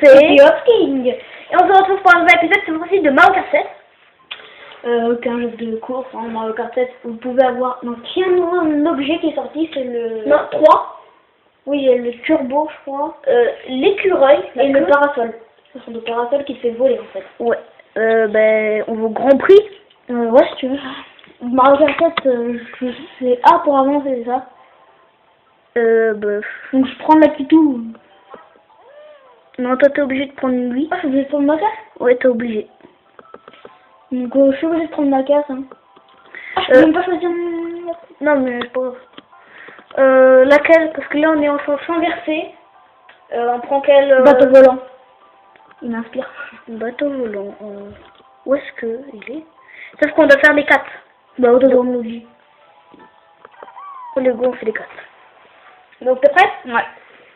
c'est Off King. Et on se retrouve pour un nouvel épisode, cette fois-ci de Mario Kart 7. Aucun jeu de course en Mario Kart 7. Vous pouvez avoir... Donc, il y a un objet qui est sorti, c'est le... Non, 3. Oui, il y a le turbo, je crois. L'écureuil et le parasol. Ce sont des parasols qui te fait voler, en fait. Ouais. Ben, on va au Grand Prix. Ouais, si tu veux. Mario Kart 7, je sais... Ah, pour avancer, c'est ça. Bah... Donc, je prends la pitou. Non, toi, t'es obligé de prendre lui. Ah, je suis obligé de prendre ma casse? Ouais, t'es obligé. Donc, je suis obligé de prendre ma casse. Hein. Ah, je peux même pas choisir... Non, mais c'est pas grave. Laquelle? Parce que là, on est en train de s'inverser. On prend quel... Bateau volant. Il m'inspire. Bateau volant. Où est-ce que il est? Sauf qu'on doit faire les 4. Bah, au dedans de nos vies. Pour les go, on fait les 4. Donc, t'es prêt? Ouais.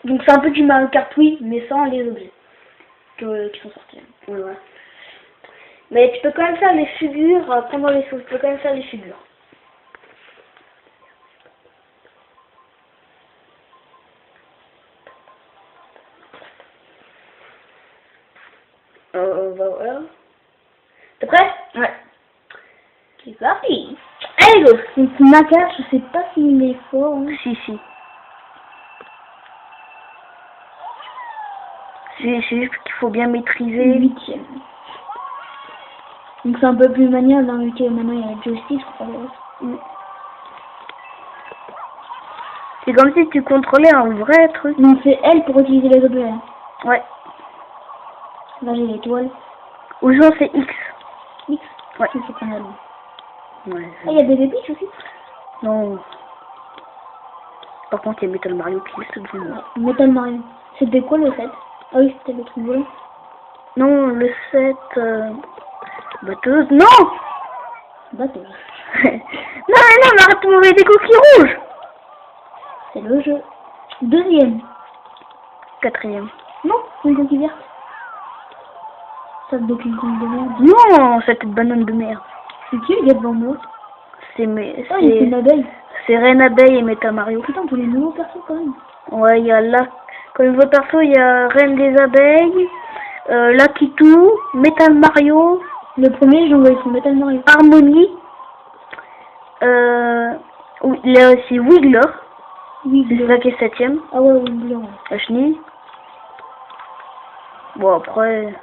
Donc, c'est un peu du Mario Kart, oui, mais sans les objets qui sont sortis. Ouais, ouais. Mais tu peux quand même faire les figures pendant les sauts. Tu peux quand même faire les figures. Voilà. T'es prêt? Ouais. C'est parti. Allez, go. Donc, ma carte, je sais pas s'il est fort. Hein. Si. C'est juste qu'il faut bien maîtriser. 8ème. Donc c'est un peu plus maniable, hein, vu que maintenant il y a le joystick, je crois. C'est comme si tu contrôlais un vrai truc. Donc c'est L pour utiliser les objets. Ouais. Là j'ai l'étoile. Au jour c'est X. X? Ouais. C'est qu'on a là. Ouais. Ah, il y a des bébés aussi? Non. Par contre, il y a Metal Mario qui est devant moi. Metal Mario. C'était quoi le 7? Ah oui, c'était le truc volant. Non, le 7... Batteuse. Non! Batteuse. non, mais arrête de m'envoyer des coquilles rouges! C'est le jeu. 2ème. 4ème. Non, une coquille verte. Ça te documente de merde. Non, cette banane de merde. C'est qui le gars devant moi? C'est une abeille. C'est Reine Abeille et Metal Mario. Putain, tous les nouveaux persos quand même. Ouais, il y a là... Comme nouveau perso, il y a Reine des Abeilles, Lakitu, Metal Mario. Le premier, j'ai envoyé son Metal Mario. Harmony. Oui, il y a aussi Wiggler. C'est ça qui est 7ème. Ah ouais, Wiggler. La chenille. Bon, après...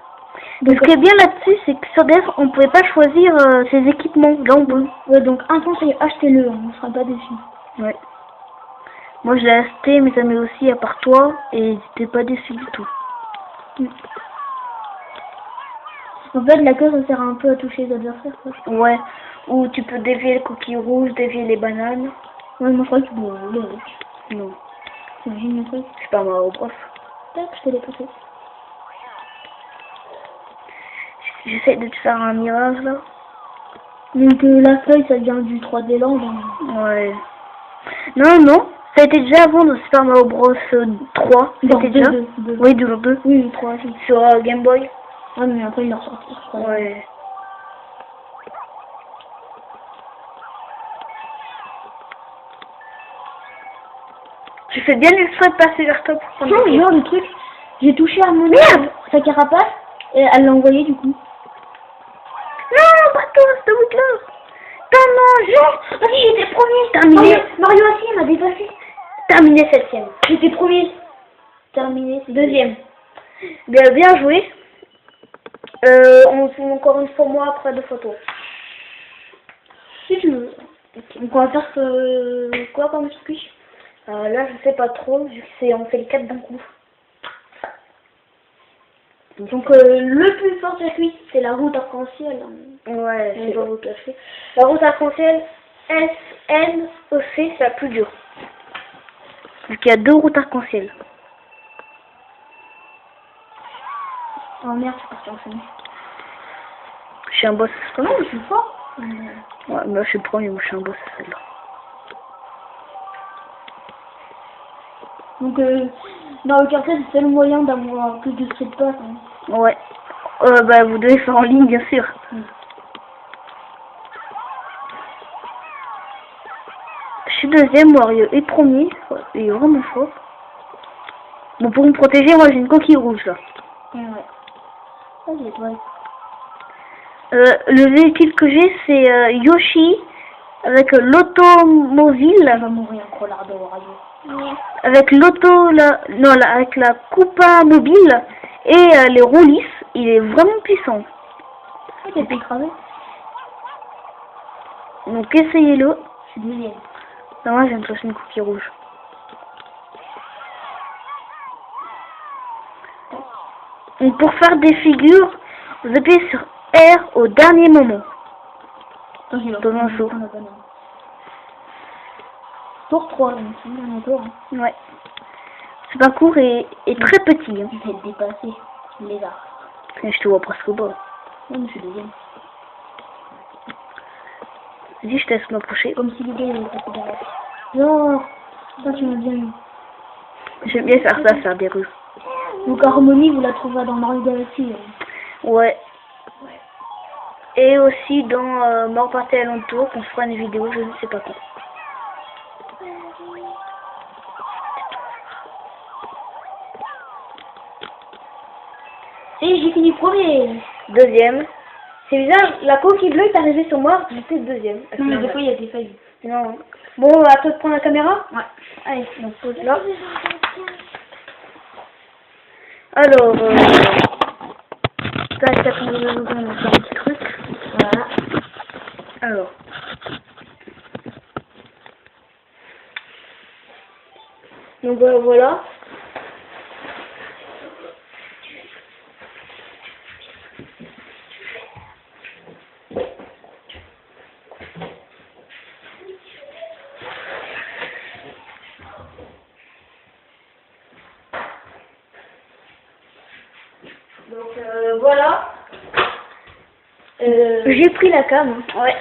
Donc, ce qui est bien là-dessus, c'est que sur DS, on pouvait pas choisir ses équipements. Là, on peut. Ouais, donc, un conseil, achetez-le, on ne sera pas déçus. Ouais. Moi, je l'ai acheté, mes amis aussi, à part toi, et ils n'étaient pas déçus du tout. En fait, la queue, ça sert un peu à toucher les adversaires, quoi. Ouais. Ou tu peux dévier les coquilles rouges, dévier les bananes. Ouais, moi, je crois que tu dois rouler avec. Non. T'imagines le truc? Je suis pas Mario Bros. Tac, je t'ai dépassé. J'essaie de te faire un mirage, là. Donc, la feuille, ça vient du 3D Land. Hein. Ouais. Non. Ça a été déjà avant dans Super Mario Bros 3. C'était déjà. Oui, du 2. Oui, le 3. Sur Game Boy. Ah, mais après, il est ressorti, je crois. Ouais. Tu fais bien l'exprès de passer vers toi pour prendre. Non, genre le truc. J'ai touché Harmony, sa carapace, et elle l'a envoyé du coup. Non, pas toi, c'est Wiggler. Non, vas-y, j'étais premier. Terminé. Mario aussi, il m'a dépassé. Terminé 7ème. J'étais premier. Terminé 2ème. Bien joué. On fait encore une fois moi après 2 photos. Si tu veux. Donc on va faire quoi comme circuit? Là je sais pas trop, vu que on fait les 4 d'un coup. Donc le plus fort circuit c'est la route arc-en-ciel. Ouais, je vais pas vous cacher. La route arc-en-ciel SNEC c'est la plus dure. Donc il y a 2 routes arc-en-ciel. Oh merde, je suis parti en scène. Je suis un boss. Comment je suis fort? Ouais, mais là je suis premier, moi je suis un boss celle-là. Donc dans le quartier c'est le moyen d'avoir plus de street pass. Hein. Ouais. Bah vous devez faire en ligne bien sûr. Je suis 2ème, Mario est premier. Il est vraiment fort. Bon, pour me protéger, moi j'ai une coquille rouge là. Ouais. Vas-y, toi. Le véhicule que j'ai, c'est Yoshi avec l'automobile. Elle va mourir en collard de Wario. Avec avec la Koopa mobile et les roues lisses. Il est vraiment puissant. Ah, t'es écrasé. Donc essayez-le. Je suis deuxième. Non, moi j'aime chercher une cookie rouge. Donc pour faire des figures, vous appuyez sur R au dernier moment. Attends, j'ai Dans un saut. Tour 3, donc c'est mon tour. Hein. Ouais. Ce parcours est très petit. Hein. Je vais te dépasser, lézard. Et je te vois presque pas. Non, mais je suis deuxième. Vas-y, je te laisse m'approcher. Comme si le gars il était derrière. Non, toi tu m'as bien eu. J'aime bien faire ça, faire des rues. Donc Harmonie, vous la trouverez dans Mario Galaxy. Ouais. Et aussi dans Mort Party Alentour, qu'on fera une vidéo, je ne sais pas quand. Et j'ai fini premier. Deuxième. C'est bizarre, la coquille bleue est arrivée sur moi, j'étais deuxième. Non, mais des fois il y a des failles. Non. Bon, à toi de prendre la caméra. Ouais. Allez, donc pose là. Alors, tac, attends, je vais vous donner un petit truc. Voilà. Alors. Donc voilà. Donc voilà. J'ai pris la cam. Ouais.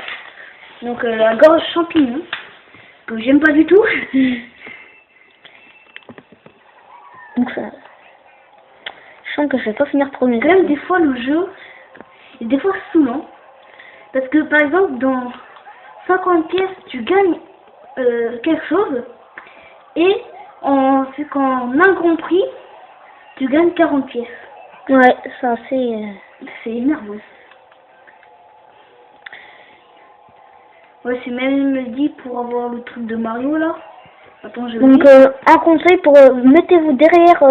Donc la gorge champignon, que j'aime pas du tout. Donc ça. Je sens que je vais pas finir premier. Quand même des fois le jeu est des fois saoulant. Parce que par exemple dans 50 pièces tu gagnes quelque chose. Et en un grand prix tu gagnes 40 pièces. Ouais, ça c'est énervant. Ouais, c'est même il me dit pour avoir le truc de Mario là. Attends, je donc un conseil pour mettez-vous derrière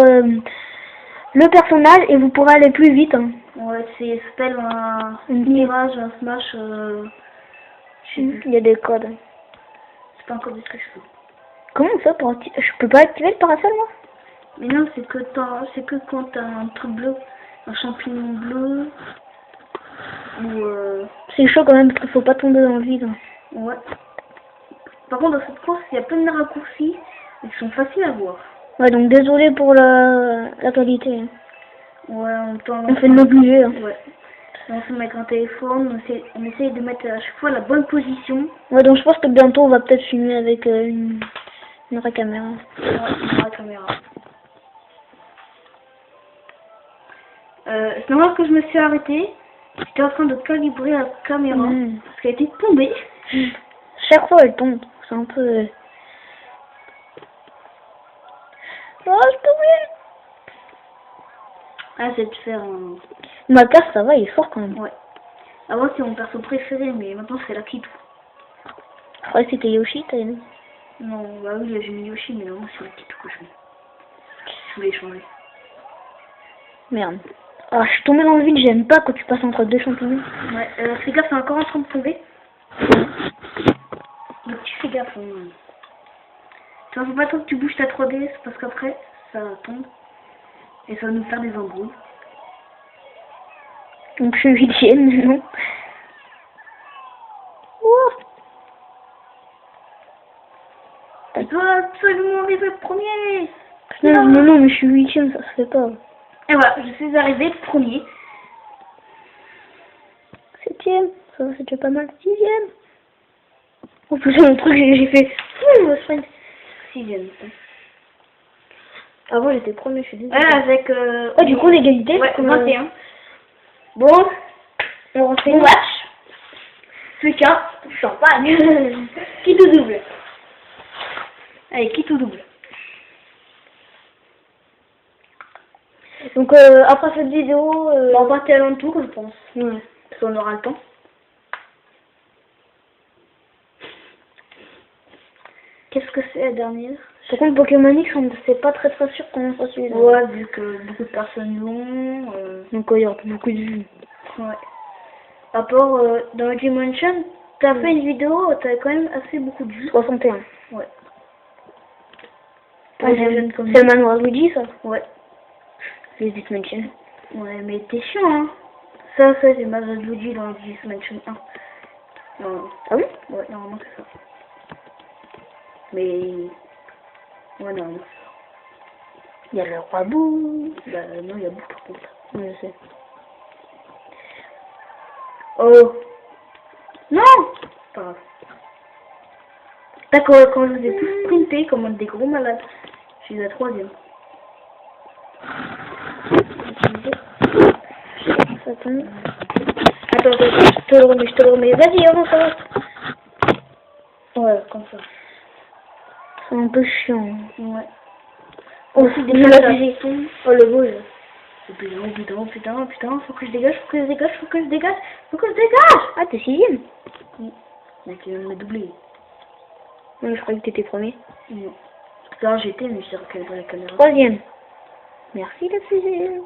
le personnage et vous pourrez aller plus vite. Hein. Ouais, ça s'appelle un mirage, un smash. Il y a des codes. C'est pas un code de ce que je fais. Comment ça pour je peux pas activer le parasol moi? Mais non, c'est que quand t'as un truc bleu, un champignon bleu. Ou C'est chaud quand même parce qu'il faut pas tomber dans le vide. Ouais. Par contre, dans cette course, il y a plein de raccourcis qui sont faciles à voir. Ouais, donc désolé pour la qualité. Hein. Ouais, on fait de l'obligé. Hein. Ouais. On se met avec un téléphone, on essaye de mettre à chaque fois la bonne position. Ouais, donc je pense que bientôt on va peut-être filmer avec une vraie caméra. Ouais, une vraie caméra. C'est normal que je me suis arrêtée. J'étais en train de calibrer la caméra parce qu'elle était tombée. Chaque fois elle tombe. C'est un peu... Oh, je peux oublier. Ah, c'est de faire un... Ma carte, ça va, il est fort quand même. Ouais. Avant, c'est mon perso préféré, mais maintenant, c'est la Kitu. Je croyais que c'était Yoshi, t'as aimé? Non, bah oui, j'ai mis Yoshi, mais non, c'est la Kitu que je mets. Je voulais changer. Merde. Ah, je suis tombée dans le vide, j'aime pas quand tu passes entre deux champignons. Ouais, fais gaffe, c'est encore en train de tomber. Donc tu fais gaffe. Tu vois, faut pas trop que tu bouges ta 3DS parce qu'après, ça tombe. Et ça va nous faire des embrouilles. Donc je suis 8ème maintenant. Oh. Tu dois absolument arriver premier. Non, mais je suis 8ème, ça se fait pas. Et voilà, je suis arrivée premier. 7ème, ça va, c'est déjà pas mal. 6ème. En plus, mon truc, j'ai fait... sprint. 6ème. Avant, j'étais premier, je suis désolée. Ouais, avec... du coup, l'égalité, ouais, 21. Bon, on refait bon match. Plus qu'un champagne. Qui tout double. Allez, qui tout double. Donc après cette vidéo, on va partir à l'entour, je pense. Ouais. Parce qu'on aura le temps. Qu'est-ce que c'est la dernière? Par contre, Pokémon X, on ne sait pas très sûr comment ça suit. Ouais, vu que beaucoup de personnes l'ont. Donc il y aura beaucoup de vues. Ouais. À part dans Luigi Mansion, t'as fait une vidéo, t'as quand même assez beaucoup de vues. 61. Ouais. Ah, c'est le manoir Luigi, ça? Ouais. Luigi's Mansion. Ouais, mais t'es chiant, hein. Ça, c'est le manoir Luigi dans Luigi's Mansion 1. Non. Ah oui? Ouais, normalement c'est ça. Mais... Ouais, non. Il y a le roi Boo. Bah non, il y a beaucoup par contre. Ouais, je sais. Oh. Non. Pas grave. D'accord, quand je vous ai tous sprinté comme des gros malades. Je suis la 3e. Ça tombe. Attends, je te le remets. Vas-y, avance, avance. Ouais, comme ça. C'est un peu chiant. Ouais. Oh, Aussi, des fois, oh, le beau, là. Putain, faut que je dégage. Ah, t'es 6ème? Mais tu viens de me doubler. Non, je croyais que t'étais premier. Non. Là, j'étais, mais j'ai recalé la caméra. 3ème. Merci, la 6ème.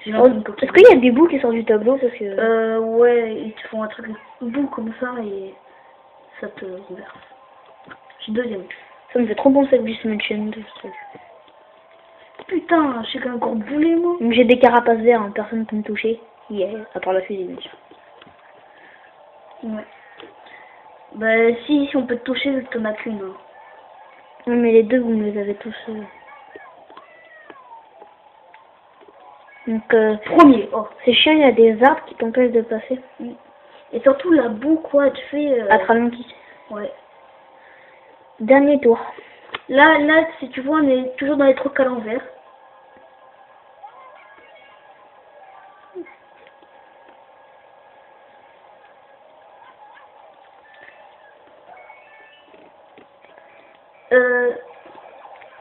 Est-ce qu'il y a des bouts qui sortent du tableau parce que... Ouais, ils te font un truc bout comme ça et ça te renverse. Je suis 2ème. Ça me fait trop penser à Luigi's Mansion 2, ce truc. Putain, je suis quand même encore boulé, moi. J'ai des carapaces verts, hein, personne peut me toucher. Yeah, à part la fusée, bien sûr. Ouais. Bah, si on peut te toucher, vu que t'en as qu'une. Hein. Non, mais les deux, vous me les avez tous... Donc, premier. Oh, c'est chiant, il y a des arbres qui t'empêchent de passer. Et surtout, la boue, quoi, tu fais... À ralentir. Ouais. Dernier tour. Là, si tu vois, on est toujours dans les trucs à l'envers.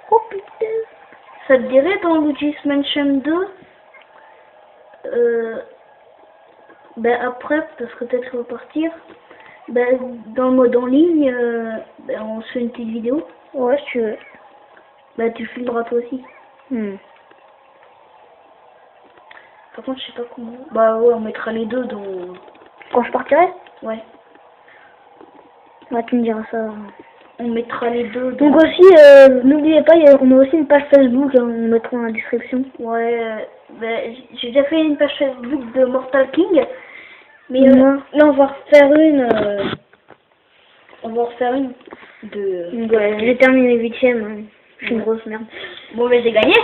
Oh putain. Ça te dirait dans Luigi's Mansion 2 ben après, parce que peut-être repartir, ben dans le mode en ligne, ben on se fait une petite vidéo. Ouais, si tu veux. Ben tu filmeras toi aussi. Par contre, je sais pas comment. Bah ouais, on mettra les deux dans... Quand je partirai? Ouais. Ouais, tu me diras ça. On mettra les deux dans... Donc aussi, n'oubliez pas, on a aussi une page Facebook, hein, on mettra dans la description. Ouais, ben, j'ai déjà fait une page Facebook de Mortal King. Mais là, on va refaire une... de... Ouais, j'ai terminé 8ème, hein. Je suis une grosse merde. Bon, mais j'ai gagné.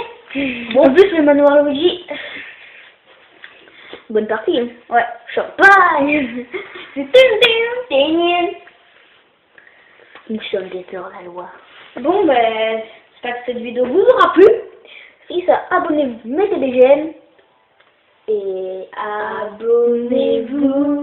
Bon, en plus, le manoir Luigi... Bonne partie, hein. Ouais. Champagne. Nous sommes des hors la loi. Bon, ben, j'espère que cette vidéo vous aura plu. Si ça, abonnez-vous, mettez des j'aime. Et abonnez-vous.